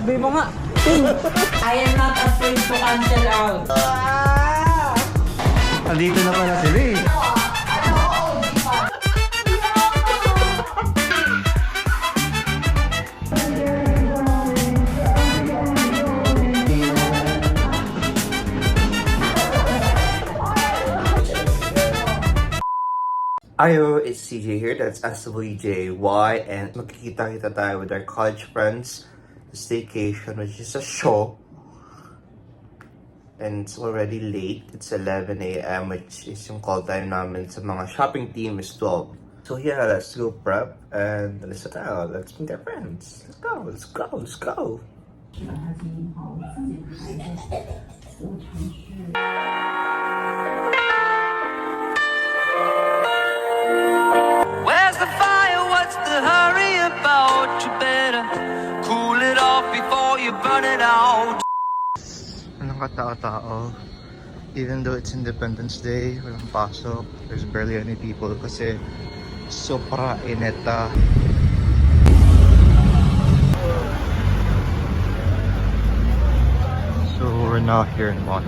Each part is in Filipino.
Sabi mo nga, Ting! I am not afraid to cancel out. Andito na pala sila eh. Ayo, it's CJ here, that's SWJY, and magkikita-kita tayo with our college friends, the staycation, which is a show. And it's already late, it's 11 a.m., which is yung call time namin sa mga shopping team is 12. So yeah, let's go prep, and let's go, let's meet our friends. Let's go, let's go, let's go. Where's the fire? What's the hurry about? You better cool it off before you burn it out. Walang katao-tao. Even though it's Independence Day, walang pasok. There's barely any people kasi sopra ineta. So we're now here in Bonn.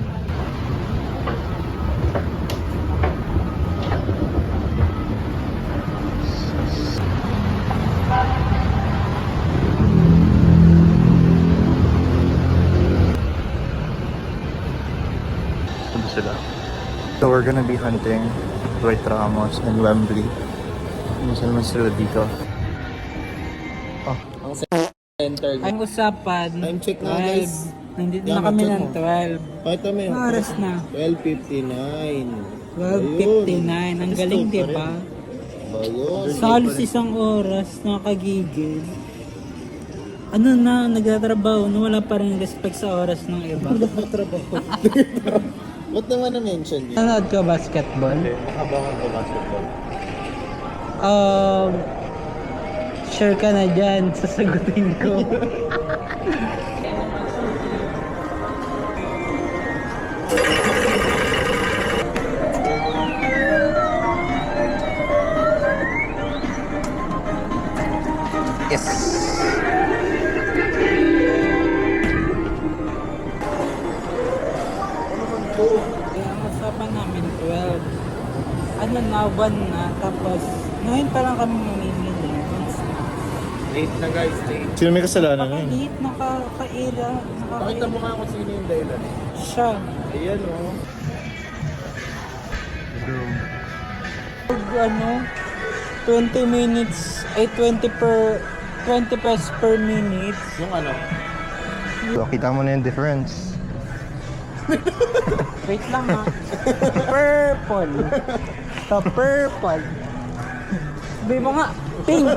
So we're gonna be hunting Dwight Ramos and Wembley. Minsan naman sila dito. Ang center. Ang usapan, Time check na, guys. Nandito Yan, na kami check ng mo. 12. Pakita mo yun. Oras na. 12:59. 12:59. Ang galing, di ba? Ayun. Salos isang oras, nakakagigil. Ano na, nagtatrabaho na wala pa rin respect sa oras ng iba. Ba't naman na-mention yun? Nanood ka basketball? Nakabangan ko basketball. Sure ka na dyan, sasagutin ko. Yes! Kaya ang usapan namin 12. Ano na, 1 na. Tapos, ngayon pa lang kami mamimili. Late na guys, late. Sino may kasalanan nun? Nakalit, nakakaira. Pakita mo nga kung sino yung dahilan. Siya. Ayan o. Ano, 20 minutes, ay 20 pesos per minute. Yung ano? So, kita mo na yung difference. Wait lang ha. Purple. Sa purple. Sabi mo nga, pink.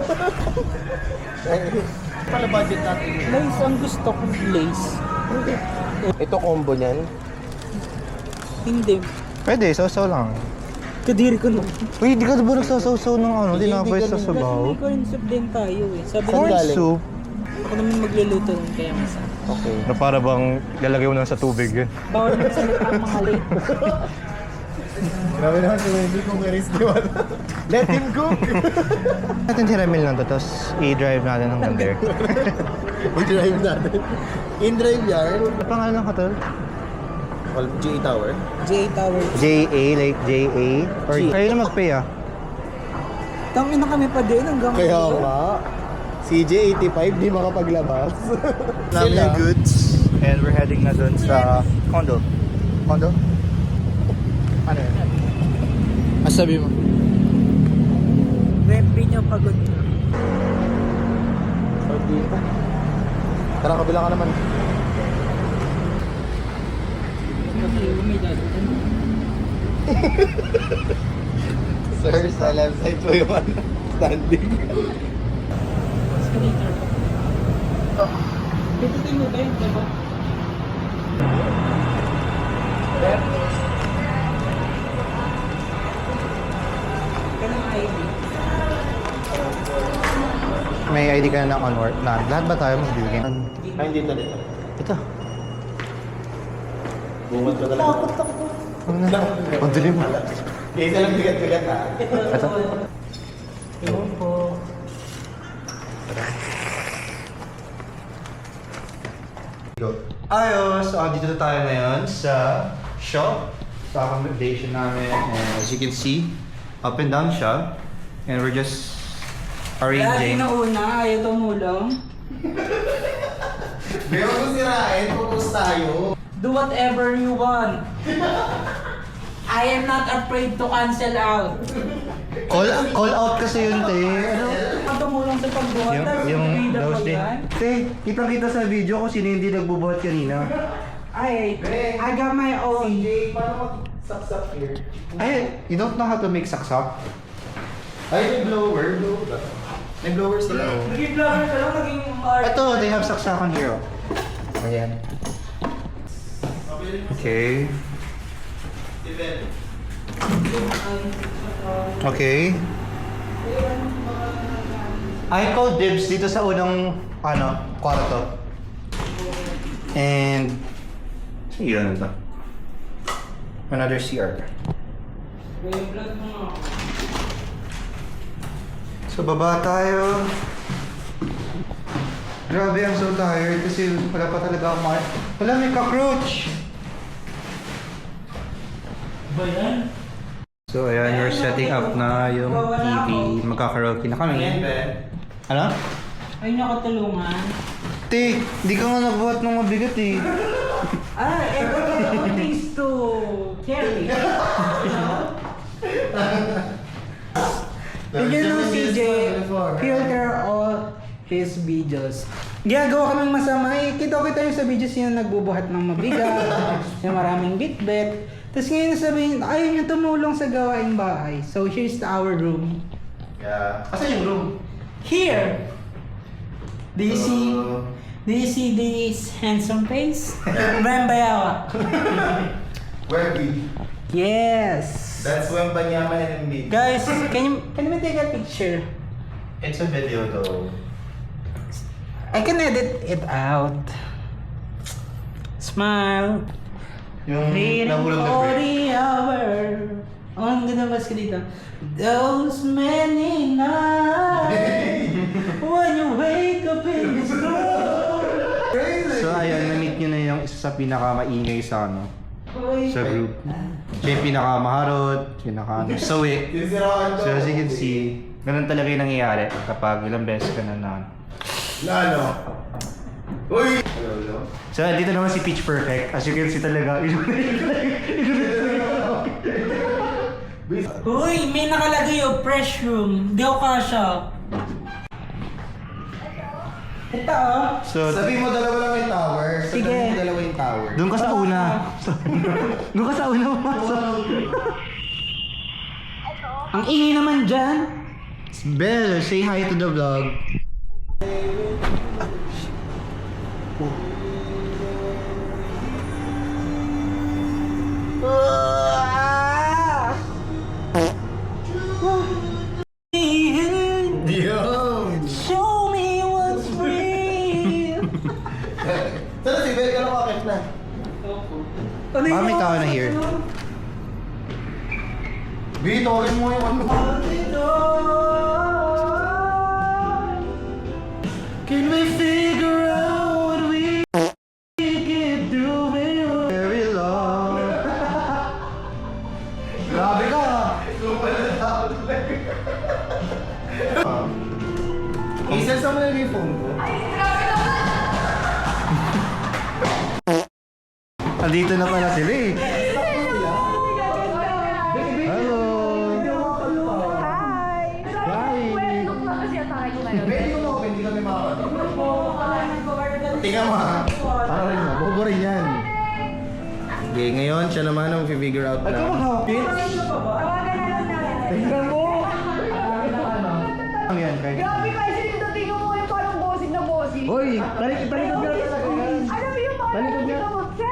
Pala budget natin. Lace ang gusto ko, lace. Ito combo niyan. Hindi. Pwede, sausaw lang. Kadiri ko lang. Uy, di ka ba nagsasawsaw ng ano? Hindi, Tinapay hindi sa ganun. sabaw? May corn soup din tayo eh. Sabi Corn ko, Corn galing? soup? ako naman magluluto rin kaya masarap. Okay. Na para bang lalagay mo na sa tubig yun. Bawal na salita ang mga late. Grabe naman si Wendy kung may risk di ba? Let him cook! Natin si Ramil lang to, tapos i-drive natin hanggang there. I-drive natin. In-drive yan. Ano pangalan ka to? Well, J Tower. J Tower. J-A, like J-A? Or kayo na mag-pay ah? Tangin na kami pa din hanggang Kaya ngayon. nga. CJ 85 di makapaglabas. Namin yung goods, and we're heading na dun sa condo. Condo? Ano yun? Sabi mo? Wembley niyo pagod na. So, dito. Tara, kabila ka naman. Sir, sa left side mo yung ano, standing. Escalator pa. Pipitin mo ba yun, diba? Kanang ID. May ID ka na ng onward? Na, lahat ba tayo magbibigyan? Ay, dito dito. Ito. Bumad ka talaga. Ano na? Ang dilim. Isa lang bigat-bigat ha. Ito. Yun po. Go. Ayos! So, dito na tayo ngayon sa shop. Sa accommodation namin. And as you can see, up and down siya. And we're just Lagi arranging. na una, ayaw tumulong. Meron ko sirain, pupus tayo. Do whatever you want. I am not afraid to cancel out. Call out kasi yun, te. Ano? Ang tumulong sa pagbuhat, Yung bida those pa day. yan. Te, kitang-kita sa video kung sino hindi nagbubuhat kanina. Ay, I got my own. CJ, paano mag-saksak here? Ay, you don't know how to make saksak? Ay, may blower. May blower sila. Naging vlogger ka lang, naging art. Ito, they have saksakan here. Oh. Ayan. Okay. Okay. I call dibs dito sa unang, kwarto. And, yun ba? Another CR. Vlog mo nga. So, baba tayo. Grabe, I'm so tired kasi wala pa talaga akong Wala, may cockroach! Ba yan? So, ayan, we're setting up na yung TV. Magkakaraoke na kami. Ano? Ay, nakatulungan. Te, di ka nga nagbuhat ng mabigat eh. Everyone things to carry. Tignan mo CJ, filter all his videos. Ginagawa kaming masama eh. Kita-kita yung sa videos yung nagbubuhat ng mabigat, yung maraming bitbit. Tapos ngayon sabihin, ayaw niyo tumulong sa gawaing bahay. So here's our room. Yeah. Asan yung room? Here! Do you see this handsome face? Brian Bayawa. Where we? Yes! That's when Banyaman and me. Guys, can we take a picture? It's a video though. I can edit it out. Smile. Yung Waiting nahulog na for break. the hour. Oh, ang ganda ba ka dito? Those many nights when you wake up in this room. So, ayun, na-meet nyo na yung isa sa pinakamaingay sa sa group. Siya yung pinakamaharot, pinaka-sawi. Yung siraan So, as you can see, ganun talaga yung nangyayari kapag ilang beses ka na. Lalo. Uy! Lalo. So, dito naman si Pitch Perfect. As you can see talaga, Uy, may nakalagay yung fresh room. Di ako kasha. Ito oh. So, Sabi mo dalawa lang yung tower. Sige. Sabi mo dalawa yung tower. doon ka sa una. Doon ka sa una pumasok. Ang ingay naman dyan. Belle, say hi to the vlog. Show me what's real. Sana si Bel, ka nakakit na. Ano Baka may tao na here. Bito, tawagin mo yung ano. Can we figure out what we can do very long? Grabe ka. Isel, saan mo na yung phone ko? Andito na pala sila eh. Hello! Hi! Hi! Pwede lang kasi atake ko ngayon. Pwede yung open, hindi kami makakati. Tingnan mo ha. Para rin mo, bugo rin yan. Okay, ngayon siya naman ang figure out na. Tawagan na lang natin. Tingnan mo! Ang yan, Craig. Grabe ka, isin tingnan mo yung parang bossing na bossing. Hoy! Talikod ka talaga yan! Alam mo yung parang Talikod niya. Sir,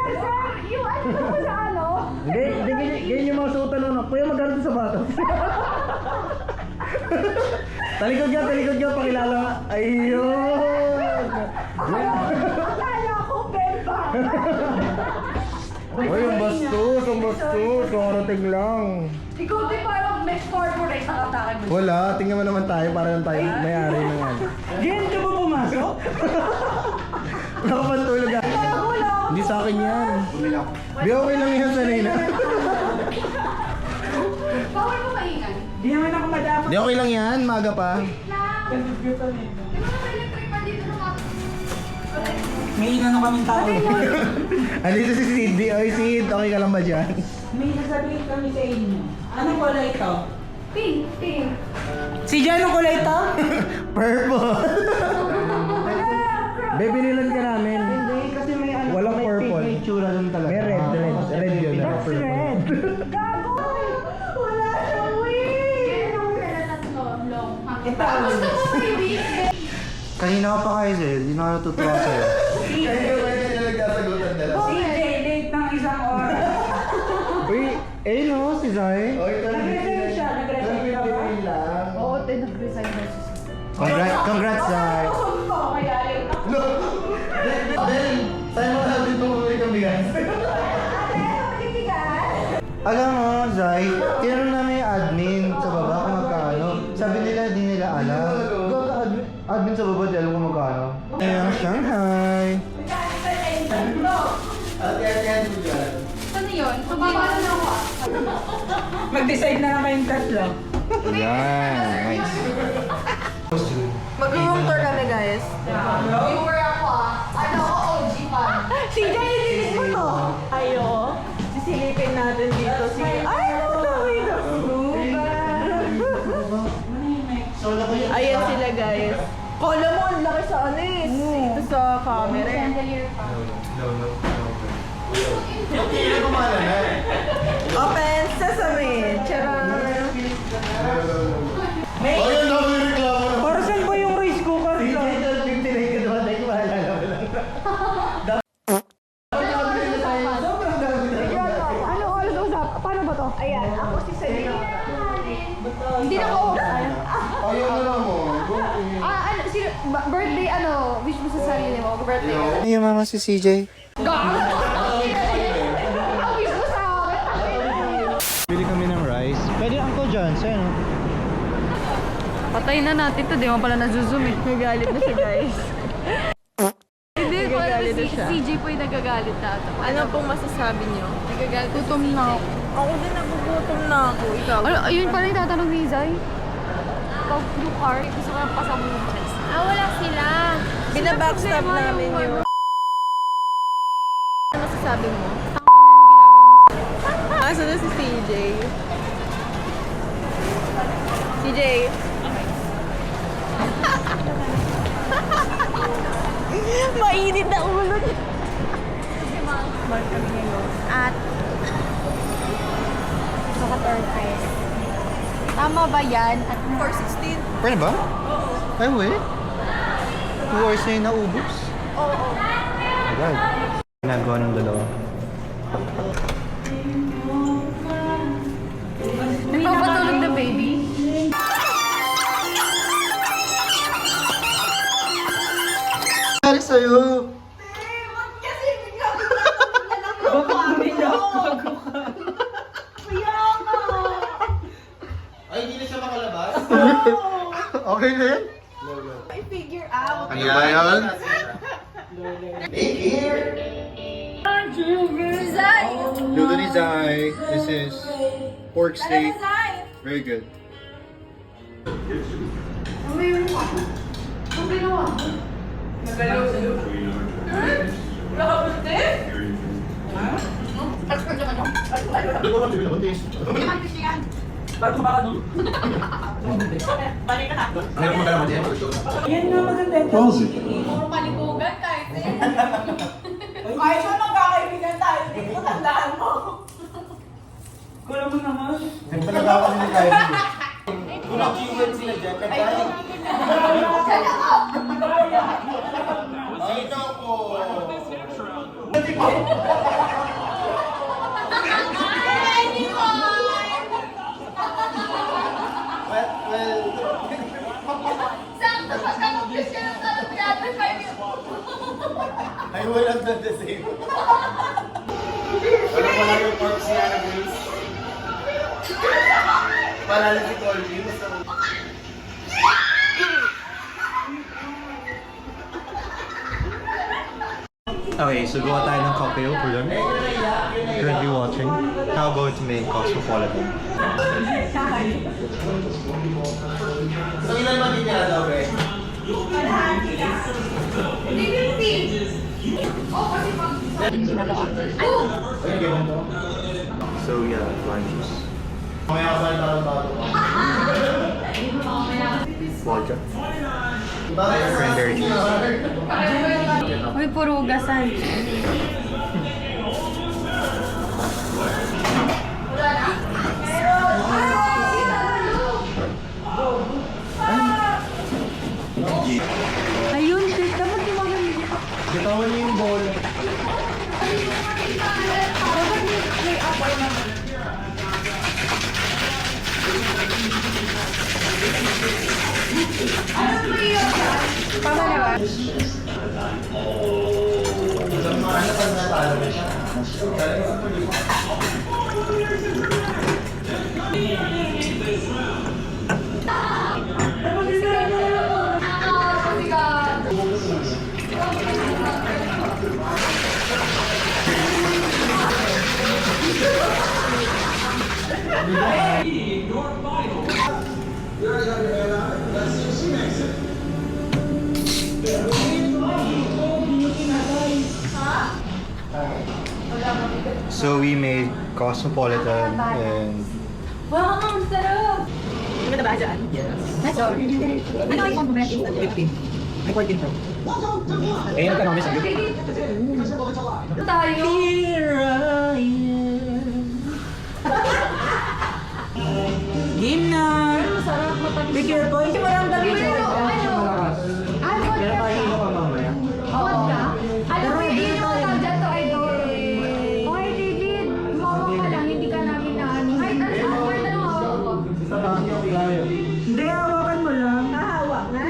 yung ano mo sa ano? Hindi, ganyan yung mga suotan nun. Kuya, magkano sa bato? Talikod niya, pakilala nga. Ayun! Akala ko, Bemba. Uy, ang bastos, karating lang. Ikaw din parang next corporate na atake mo. Wala, tingnan mo naman tayo para lang tayo may-ari na yan. Diyan ka ba pumasok? Nakapantulog ka. Bago Hindi sa akin yan. Di okay lang yan sanay na. Bawal mo maingay. Di naman ako madama. Di okay lang yan, maga pa. Di ba may electric pa dito ng mga... May inano kaming tao. Andito si Sid. Oy Sid, okay ka lang ba dyan? May nasabihin kami sa inyo. Anong kulay ito? Pink, pink. Si Jan, anong kulay ito? Purple. Baby, nilan ka namin. Hindi, kasi may ano. Walang may purple. May tsura doon talaga. May red. Red yun. That's red. Gago! Wala siyang wig! Ano kaya tatlo? Long. Ito. Gusto mo may wig? Kanina ka pa kayo, Zel. Hindi na ako natutuwa sa'yo. CJ, late ng isang oras. Uy, no, si Zay. Nag-resign siya. Nag-resign ka ba? Oo, nag-resign na siya. Congrats, Zay. Kusog ko, kaya late ako. Del, sa'yo mo natin tumuloy kang bigas. Ate, mabibigyan? Alam mo, Zay, tinanong namin yung admin sa baba kung magkano. Sabi nila, di nila alam. Admin sa baba, di alam kung magkano. Ayun, Shanghai. Ano yun? Pababa na ako ah. Mag-decide na lang kayong tatlo. Yan, nice. Mag-room tour kami, guys. Viewer ako ah. Ano ako, OG pa. CJ, silip mo to. Ayo. Sisilipin natin dito. Sige. Ay, nagtawin ka. Ayan sila, guys. Kala mo, ang laki sa ano eh. Dito sa camera. Chandelier pa. Open sesame. Charan. Ayun, dami reklamo na. Para saan ba yung rice cooker ko? 59 ka naman, dahil maalala mo lang. Ano oras usap? Paano ba to? Ayan, ako si Selena. Hindi na ako. Ayun na lang mo. Ano, birthday, ano, wish mo sa sarili mo, birthday. Yung mama si CJ. Gano'n? Ang wish mo sa akin. Bili kami ng rice. Pwede Uncle John, sa'yo no? Patayin na natin to. Di mo pala na-zoom eh. Nagalit na siya, guys. Hindi, Nagagalit na siya. CJ po yung nagagalit na ito. Ano pong masasabi niyo? Nagagalit Gutom na ako. Ako din nagugutom na ako. Ikaw. Ano, ayun pala yung tatanong ni Zay. Pag blue card, gusto ko yung pasabong chest. Wala sila. Binabackstab namin yun. Ano masasabi mo? Asa na si CJ? CJ? Mainit na ulo niya. Mark kami ngayon. At Saka third prize. Tama ba yan? At 416. Pwede ba? Ay, wait. 2 hours na yung naubos. Oo. Agad. Ginagawa ng dalawa. nagpapatulog na baby? Ano sa'yo? Ay, hindi na siya makalabas? Okay na yan? I figure out. Ano ba yan? Zay! Luto ni Zai. This is pork steak. Very good. Yan nga maganda ito. Palibugan kahit eh. Kahit mo magkakaibigan tayo, hindi ko tandaan mo. Kulang mo naman. Nagpalagawan nila tayo. Sakto pagka-compute ka ng talong yata, 5 years. I will have done the same. Wala pala yung pork siya na Grace. Palala si Colby. Okay, so gawa tayo ng cocktail for them. Currently watching. Now going to make Cosmopolitan. So ilan ba din nila daw, Bre? So yeah, lime juice. Vodka. Cranberry juice. Uy, puro ugasan. Ayun, sis. Dapat tumagal. Bitawan niyo yung bowl. Tama na ba? So we made Cosmopolitan and Wow, ang sarap! Hindi mo na ba dyan? Sorry. Ano yung complimentary? 15. Ay, 14 pro. Eh, yung tanong, miss. Tayo. Game na! Masarap, matamis. Be careful. Hindi mo lang dali. Pero, ano? Ah, Pero vodka. tayo ka mamaya. Vodka? Alam mo, yun yung tawag dyan to, idol. Okay, David. Mawa ka lang, hindi ka namin na ano. Kahit ano hawak ko. Hindi, hawakan mo lang. Hahawak na.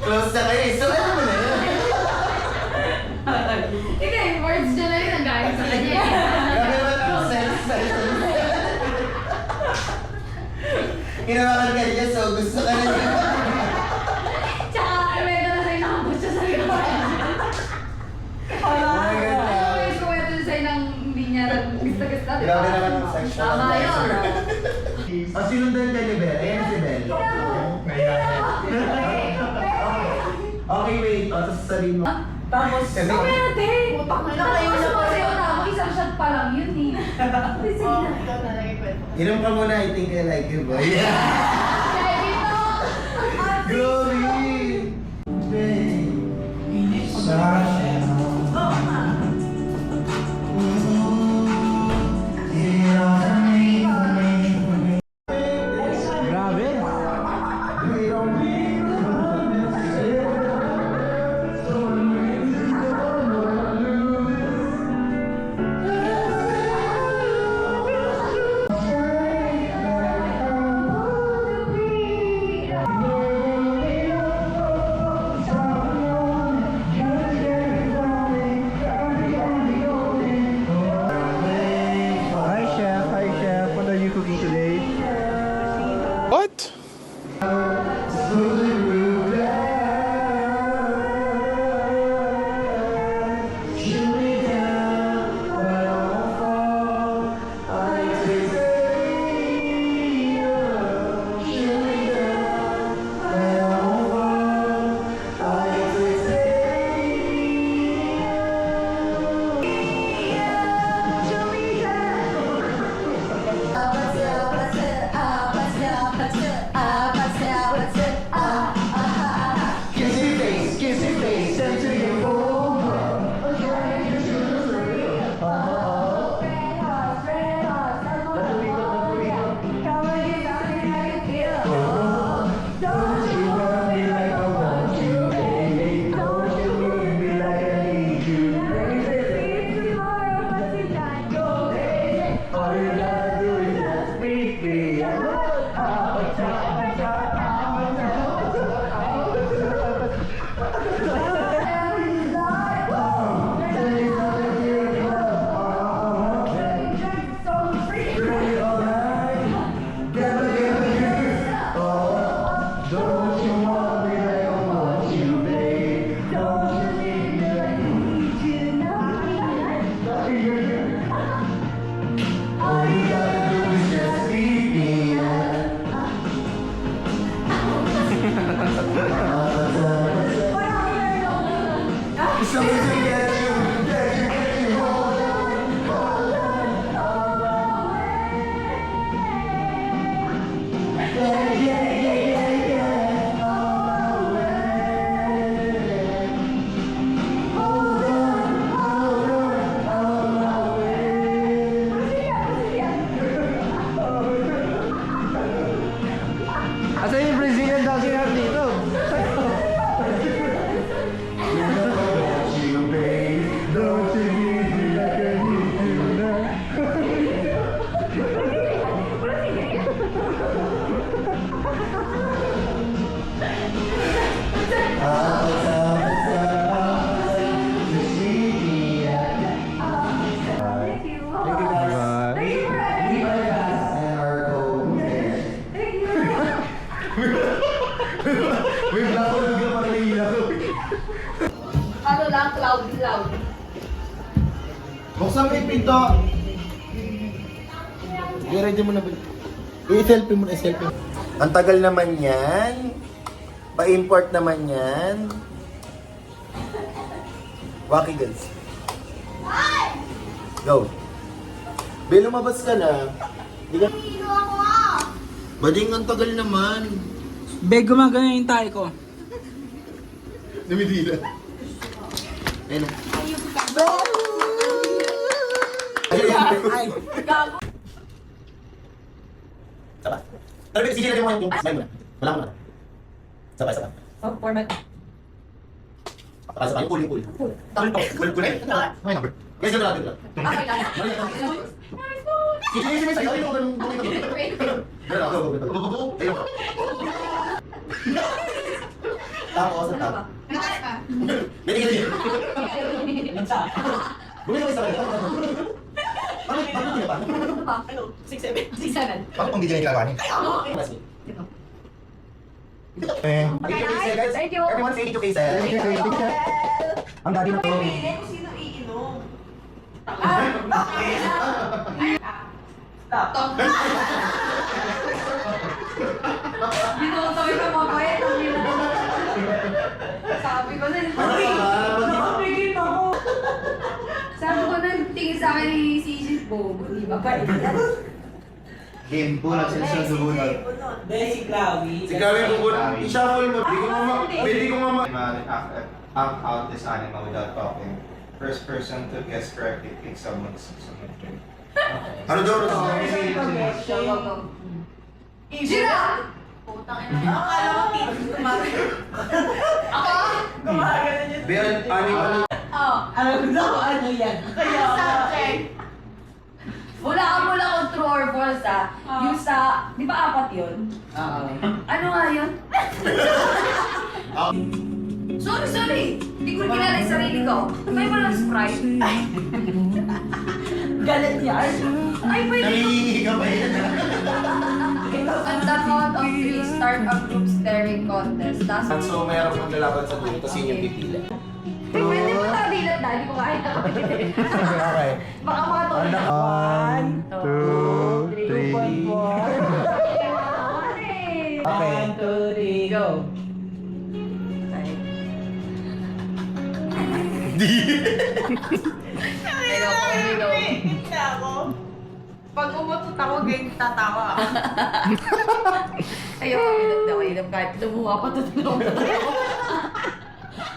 Close na kayo. So ano mo na yun? Hindi, words dyan na yun ang galing sa kanya. Grabe naman ang sense. Hinawakan ka niya, so gusto ka na niya. Tsaka, may na sa'yo nakabot siya sa iyo. Oh my God. Ano yung kuwento sa'yo ng hindi niya gusto-gusto? di ba? Grabe naman ang sexual Tama yun. Ah, sinundan ka ni Bel. Ayan si Bel. Okay, wait. O, tapos sabihin mo. Tapos, Pwede! Utang na kayo na sa'yo na ako. Isang shot pa lang yun eh. Sige na. Inom ka muna, I think I like you, boy. Kaya dito! Glory! Grabe. Hi chef, hi chef. What are you cooking today? What? Ano lang, cloudy. Buksan mo yung pinto. I-ready mo na ba? I-selfie mo na, i-selfie. Ang tagal naman yan. Pa-import naman yan. Waki guys. Go. Be, lumabas ka na. Di ka... Bading, ang tagal naman. Be, gumagana yung tayo ko. Namidila. Ayun na. Sabay. Pero sige na yung sabay mo na. Wala mo na. Sabay. Oh, format. Sabay. Yung puli. Puli. May number. Guys, gano'n natin. Okay lang. Sige, sa'yo. Ayun, ganun. Tapos, tapos. May tingin din. Bumili ko isa rin. Bakit hindi pa? Ano? 6'7". 6'7". Bakit kung hindi na ikalawani? Thank you. Everyone say 82 cases. Ang daddy na to. Pili kung sino iinom. Dito ko sabi ko mabait. Sabi ko na. Sabi ko na tingin sa akin ni si Bobo. Di ba ba? Game po na sila sa dugunan. Be, si Chloe. Si Gawin ko i-shuffle mo. Pwede ko act out this animal without talking. First person to guess correctly pick someone's drink. Ano daw? Gira! Akala ko tito gumagano. Ako? Gumagano niya. Bear animal. Alam ko ano yan. Kaya subject. Wala kung true or false Yung sa, di ba 4 yun? Ano nga yun? Sorry. Hindi ko kilala yung sarili ko. May walang Sprite. Galit yan. Ay, pwede. Nangihingi ka ba yan? At the count of 3, start a group staring contest. Tapos, So, mayroong maglalaban sa dulo, tapos yun yung pipila. pwede mo tabilat na, hindi ko kaya. Okay. Baka makatulog. 1, 2, 3. Okay. 1, 2, 3, go. Hindi ako. Pag umutot ako, game tatawa. Ayoko, ilap kahit lumuha pa ito.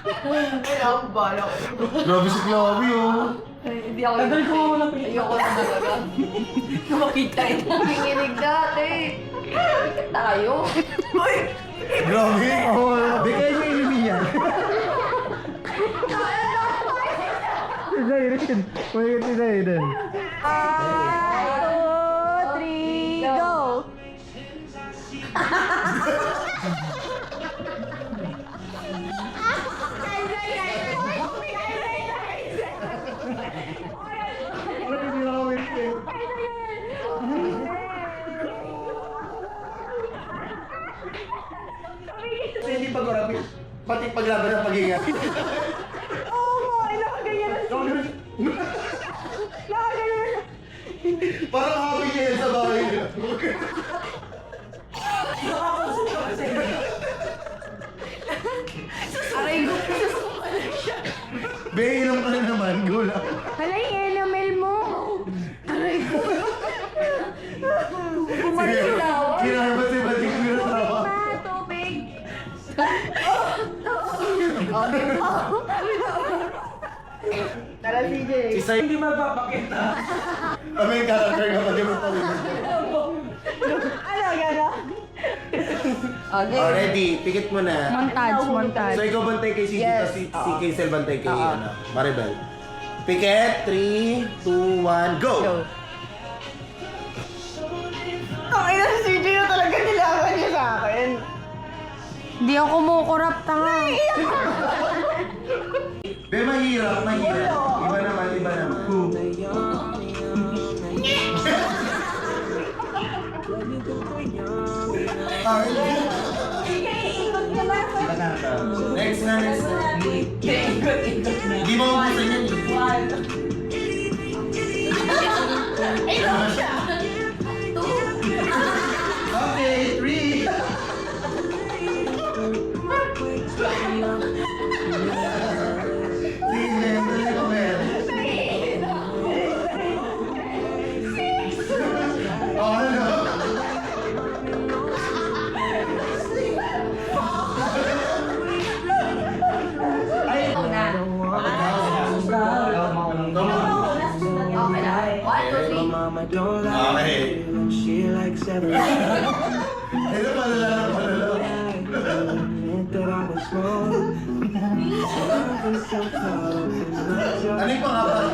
Kaya ako bala ko. Grabe si Chloe, oh. Hindi ako. Tagal ko nga walang Ayoko na talaga. Kumakita ito. Pinginig dati. Ikat tayo. Uy! Grabe. Di kayo yung ilimiyan. Si Zayden. May si Zayden. 1, 2, 3, go! Hindi pag-urapin. Pati paglaban ng pag-ingat. Oo, ay nakaganyan na siya. Nakaganyan na siya. Parang happy niya yan sa bahay niya. Aray ko. Be, inom ka na naman. Go lang. Hala yung enamel mo. Aray ko. Bumalilaw. Kinarabas si Batik ko yung tawa. Tubig. Tara, CJ. Si Say. Hindi magpapakita. Kami yung character nga pag yung palimus niya. Ano, gano'n? Okay. Oh, ready. Pikit mo na. Montage. So, ikaw bantay kay CJ, Yes. tapos si Kaysel bantay kay Maribel. Pikit, 3, 2, 1, go! Ang ina si CJ na talaga nilaban niya sa akin. Di ako kumukurap, tanga. Be, mahirap. Iba naman. Sige, ikot niya na. Next na, next na. Ikot-ikot na. Di mo mabusan yan eh. One. Ay, no siya. Okay, 3. Okay na. 1, 2, 3. Okay. Ito palala. Ano yung pangalan?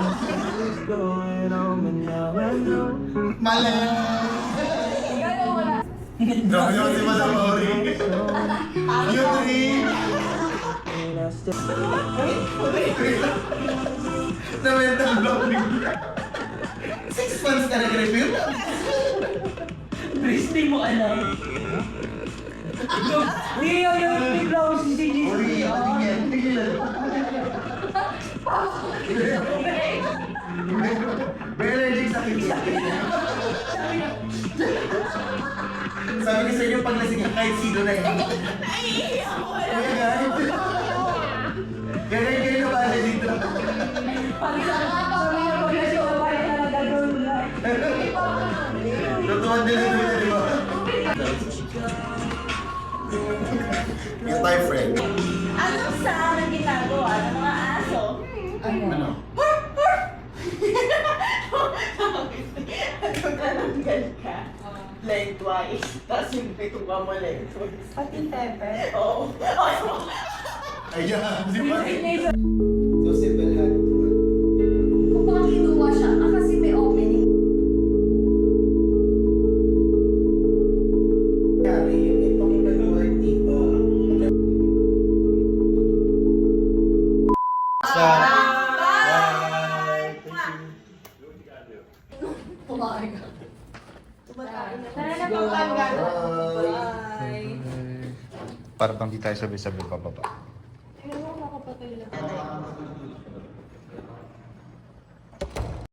Mali! Grabe naman si Madam Ori. Yung 3. Na mental block. 6 months ka nag-review? Chris, di mo alam. Hindi yung bigla ko si CJ. Ori, patingin. Tigilan. May allergic sa kinis. Sabi ko sa inyo, pag lasing ka, kahit sino na yan. Ganyan kayo na ba dito? Tutuwan din ang dito, di ba? Yung tayo, friend. Anong sa akin ginagawa ng mga aso? Ano? Nagtatanggal ka. Lengthwise. Tapos yung pituwa mo lengthwise. Pati pepe? Oo. Ayan, di ba? So, simple hand to hand. Kung bakit kinuha siya, kasi may opening. Kaya yung itong nag-work dito. Kumain ka. Tara na pagpanggal. Para bang di tayo sabay-sabay pababa. Tingnan mo, makapatay lang.